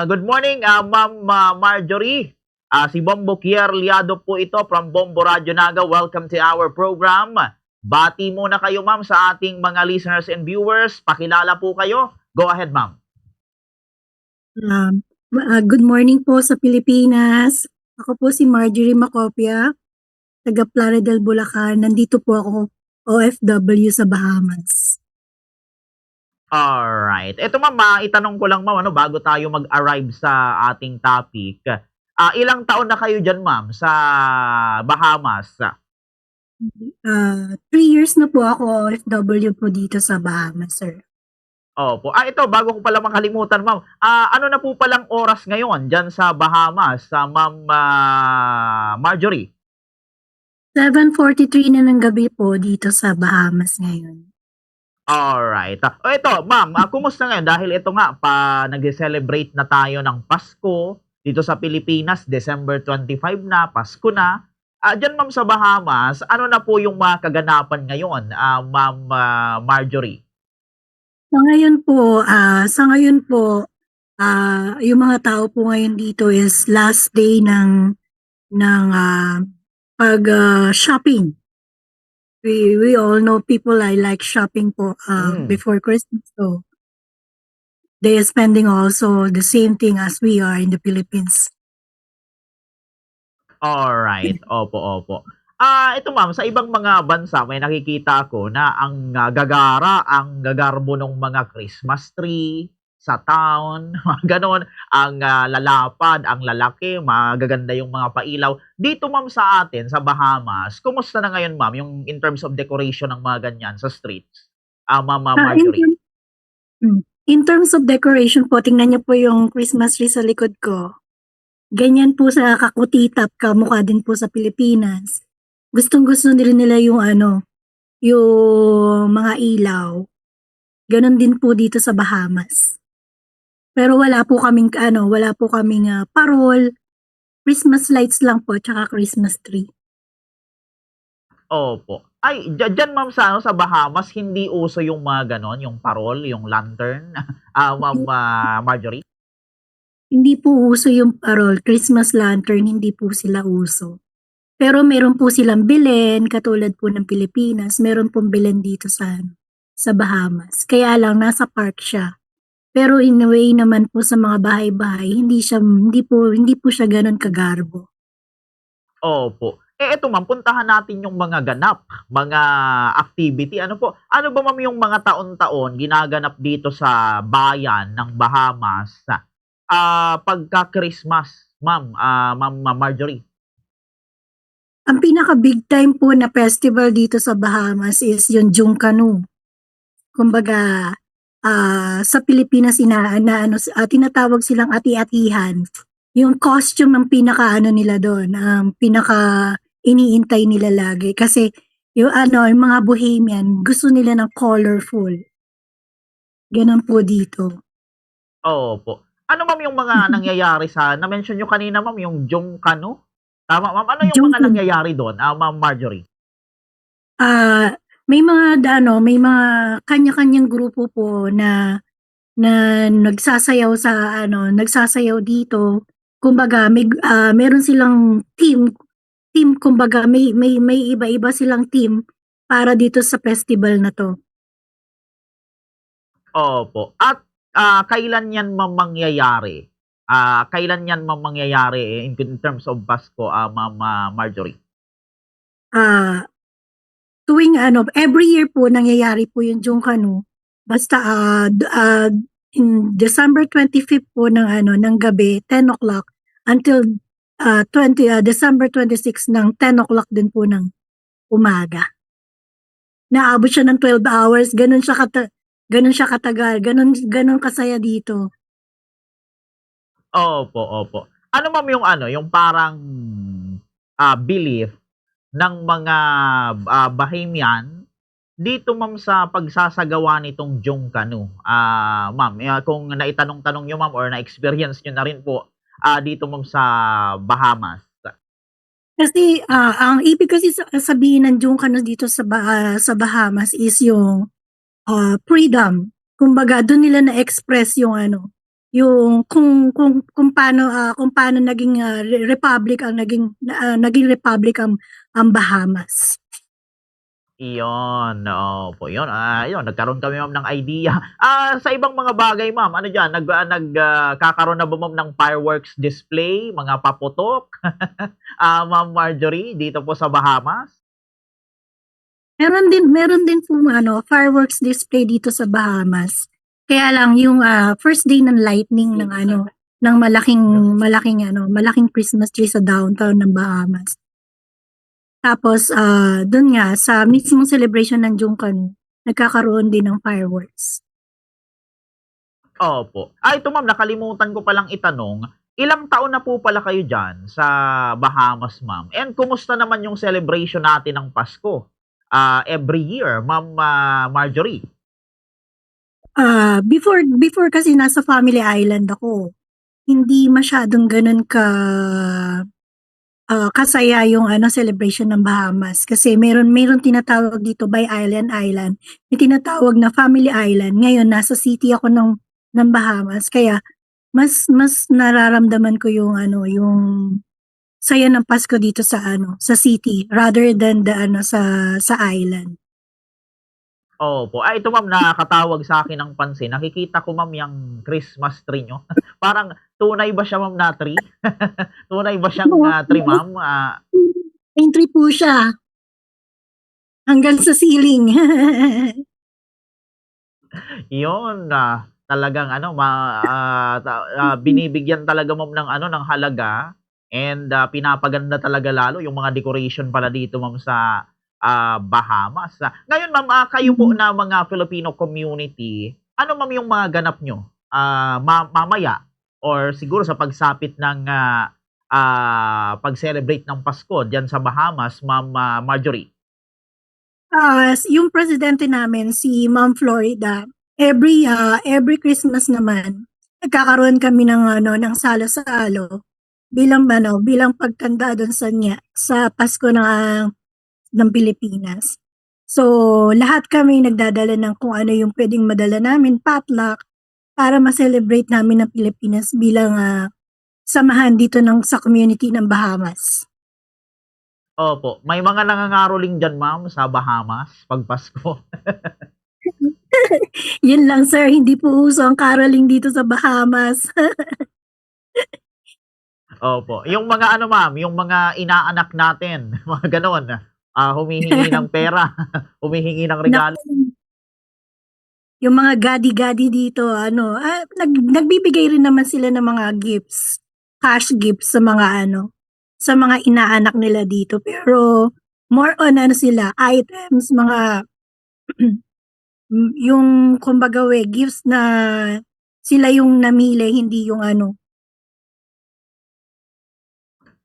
Good morning, Ma'am Marjorie. Si Bombo Kier Liado po ito from Bombo Radyo Naga. Welcome to our program. Bati muna kayo, ma'am, sa ating mga listeners and viewers. Pakilala po kayo. Go ahead, ma'am. Good morning po sa Pilipinas. Ako po si Marjorie Macopia, taga Plaridel, Bulacan. Nandito po ako, OFW sa Bahamas. Alright. Ito, ma'am, itanong ko lang, ma'am, bago tayo mag-arrive sa ating topic. Ilang taon na kayo dyan, ma'am, sa Bahamas? 3 years na po ako OFW po dito sa Bahamas, sir. Opo. Ito, bago ko pala makalimutan, ma'am. Ano na po palang oras ngayon dyan sa Bahamas, ma'am Marjorie? 7:43 na ng gabi po dito sa Bahamas ngayon. Alright. Ito, ma'am, kumusta ngayon? Dahil ito nga, nag-celebrate na tayo ng Pasko dito sa Pilipinas, December 25 na, Pasko na. Diyan, ma'am, sa Bahamas, ano na po yung mga kaganapan ngayon, ma'am Marjorie? Sa ngayon po, yung mga tao po ngayon dito is last day ng pag-shopping. We all know people I like shopping po before Christmas. So they are spending also the same thing as we are in the Philippines. Alright. Opo. Ito, ma'am, sa ibang mga bansa, may nakikita ko na ang gagarbo ng mga Christmas tree sa town, ganon, ang lalapad, ang lalaki, magaganda yung mga pailaw. Dito, ma'am, sa atin, sa Bahamas, kumusta na ngayon, ma'am, yung in terms of decoration ng mga ganyan sa streets? Ma'am Marjorie. In terms of decoration po, tingnan niyo po yung Christmas tree sa likod ko. Ganyan po sa kakutitap, kamukha din po sa Pilipinas. Gustong-gusto rin nila yung yung mga ilaw. Ganon din po dito sa Bahamas. Pero wala po kaming parol, Christmas lights lang po, tsaka Christmas tree. Opo. Diyan, ma'am, sa Bahamas, hindi uso yung mga ganon, yung parol, yung lantern, ma'am Marjorie? Hindi po uso yung parol, Christmas lantern, hindi po sila uso. Pero meron po silang bilen, katulad po ng Pilipinas, meron pong bilen dito sa Bahamas. Kaya lang, nasa park siya. Pero in a way naman po sa mga bahay-bahay, hindi po siya gano'n kagarbo. Opo. Eto, ma'am, puntahan natin yung mga ganap, mga activity. Ano ba, ma'am, yung mga taon-taon ginaganap dito sa bayan ng Bahamas pagka-Christmas, ma'am, ma'am Marjorie? Ang pinaka big time po na festival dito sa Bahamas is yung Jungkanu. Kumbaga, sa Pilipinas tinatawag silang ati-atihan. Yung costume ang pinaka nila doon, ang pinaka iniintay nila lagi kasi yung mga bohemian gusto nila ng colorful. Ganon po dito. Opo. Ano, ma'am, yung mga nangyayari na-mention nyo kanina, ma'am, yung Jungkanu? Tama, ma'am. Ano yung mga nangyayari doon, ma'am Marjorie? May mga kanya-kanyang grupo po na nagsasayaw dito. Kumbaga meron silang team, kumbaga may iba-iba silang team para dito sa festival na to. Opo. At kailan yan, ma'am, mangyayari? Kailan yan, ma'am, mangyayari in terms of Pasko, ma'am Marjorie? Tuwing every year po nangyayari po yung Jungkanu. Basta in December 25 po ng gabi, 10 o'clock until December 26 ng 10 o'clock din po ng umaga. Naabot siya ng 12 hours, ganun siya katagal, ganun kasaya dito. Opo. Ano, ma'am, yung parang belief ng mga Bahamian dito, ma'am, sa pagsasagawa nitong Jungkanu? Ma'am, kung naitanong-tanong nyo, ma'am, or na-experience nyo na rin po dito, ma'am, sa Bahamas. Kasi ang ibig kasi sabihin ng Jungkanu dito sa Bahamas is yung freedom. Kumbaga doon nila na-express yung yung kung paano naging republic ang naging republic ang Bahamas. Iyon, opo, yun, yun nagkaroon kami ma'am ng idea. Sa ibang mga bagay ma'am, ano diyan, kakaroon na ba ma'am ng fireworks display, mga paputok, Ma'am Marjorie, dito po sa Bahamas? Meron din po fireworks display dito sa Bahamas. Kaya lang yung first day ng lightning ng malaking Christmas tree sa downtown ng Bahamas. Tapos dun nga sa mismong celebration ng Junkan, nagkakaroon din ng fireworks. Opo. Ito ma'am, nakalimutan ko palang itanong, ilang taon na po pala kayo diyan sa Bahamas ma'am? And kumusta naman yung celebration natin ng Pasko, every year, Ma'am Marjorie? Before kasi nasa family island ako, hindi masyadong ganun kasaya yung celebration ng Bahamas kasi meron tinatawag dito by island, may tinatawag na family island. Ngayon nasa city ako ng Bahamas kaya mas nararamdaman ko yung saya ng Pasko dito sa city rather than sa island. Opo. Ito ma'am, nakakatawag sa akin ng pansin. Nakikita ko ma'am yung Christmas tree niyo. Parang tunay ba siya ma'am na tree? Tunay ba siyang tree ma'am? Entry po siya hanggang sa ceiling. Yun, talagang binibigyan talaga ma'am ng ng halaga and pinapaganda talaga lalo yung mga decoration pala dito ma'am sa Bahamas. Ngayon ma'am, kayo po na mga Filipino community, ano ma'am yung mga ganap nyo mamaya or siguro sa pagsapit ng pag-celebrate ng Pasko diyan sa Bahamas, Ma'am Marjorie? Yung presidente namin si Ma'am Florida, every Christmas naman nagkakaroon kami ng salo-salo bilang pagtanda doon sa Pasko ng Pilipinas. So, lahat kami nagdadala ng kung ano yung pwedeng madala namin, potluck, para ma-celebrate namin ang Pilipinas bilang samahan dito sa community ng Bahamas. Opo, may mga nangangaroling diyan ma'am sa Bahamas 'pag Pasko? Yun lang sir, hindi po uso ang caroling dito sa Bahamas. Opo, yung mga ma'am, yung mga inaanak natin, mga gano'n, humihingi ng pera, humihingi ng regalo. Naku, yung mga gadi-gadi dito nagbibigay rin naman sila ng mga gifts, cash gifts sa mga inaanak nila dito. Pero more on sila, items, mga yung kumbaga gifts na sila yung namili, hindi yung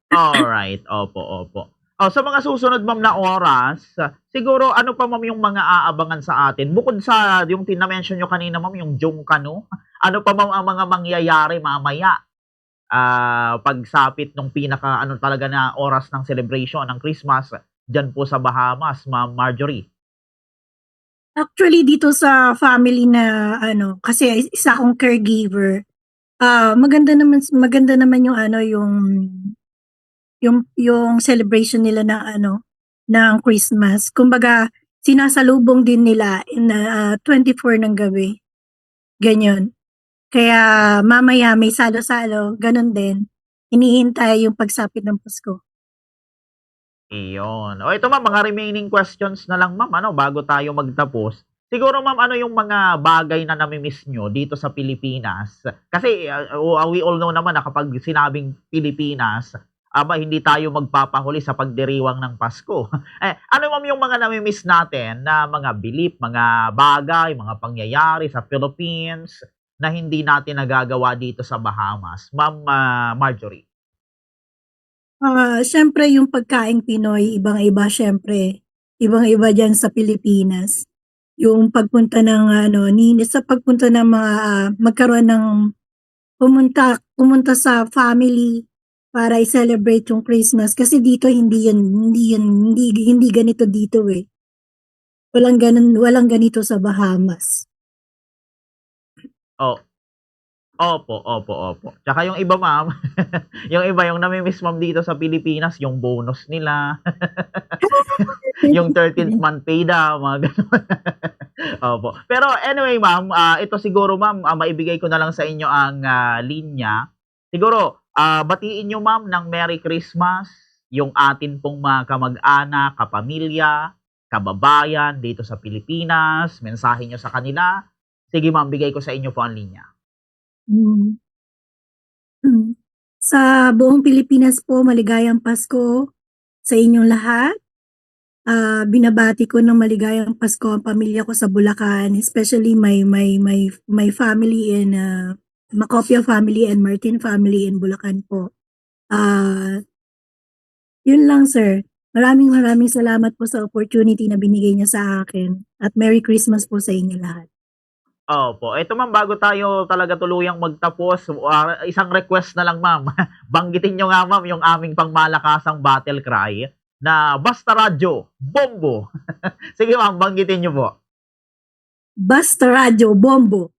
Alright, opo, opo. Sa mga susunod ma'am na oras, siguro ano pa ma'am yung mga aabangan sa atin? Bukod sa yung na-mention niyo kanina ma'am, yung Jungkano, ano pa ma'am ang mga mangyayari mamaya, pagsapit nung pinaka talaga na oras ng celebration ng Christmas diyan po sa Bahamas, Ma'am Marjorie? Actually dito sa family na kasi isa akong caregiver, maganda naman yung celebration nila ng Christmas. Kumbaga sinasalubong din nila in 24 ng gabi, ganyan. Kaya mamaya may salo-salo, gano'n din. Hinihintay yung pagsapit ng Pasko. Iyon. Ito ma'am, mga remaining questions na lang ma'am, bago tayo magtapos. Siguro ma'am, ano yung mga bagay na nami-miss nyo dito sa Pilipinas? Kasi we all know naman na kapag sinabing Pilipinas, hindi tayo magpapahuli sa pagdiriwang ng Pasko. Ano ma'am yung mga nami-miss natin na mga belief, mga bagay, mga pangyayari sa Philippines na hindi natin nagagawa dito sa Bahamas? Ma'am Marjorie? Siyempre yung pagkaing Pinoy ibang-iba siyempre, ibang-iba diyan sa Pilipinas. Yung pagpunta ng sa pagpunta ng mga magkaroon ng pumunta sa family para i-celebrate yung Christmas kasi dito hindi ganito dito, eh. Walang ganito sa Bahamas. Oh, Opo, opo, opo. Tsaka yung iba ma'am, yung iba yung nami-miss ma'am dito sa Pilipinas yung bonus nila, yung 13th month pay daw, mga gano'n. Opo. Pero anyway ma'am, ito siguro ma'am, maibigay ko na lang sa inyo ang, linya. Siguro, batiin niyo ma'am ng Merry Christmas yung atin pong mga kamag-anak, kapamilya, kababayan dito sa Pilipinas, mensahe niyo sa kanila. Sige ma'am, bigay ko sa inyo po ang linya. Hmm. Sa buong Pilipinas po, maligayang Pasko sa inyong lahat. Binabati ko ng maligayang Pasko ang pamilya ko sa Bulacan, especially my family in, Macopio family and Martin family in Bulacan po. Yun lang sir. Maraming maraming salamat po sa opportunity na binigay niyo sa akin at Merry Christmas po sa inyo lahat. Opo. Eto ma'am, bago tayo talaga tuluyang magtapos, isang request na lang ma'am. Banggitin niyo nga ma'am yung aming pangmalakasang battle cry na "Basta Radyo, Bombo!" Sige ma'am, banggitin niyo po. Basta Radyo Bombo!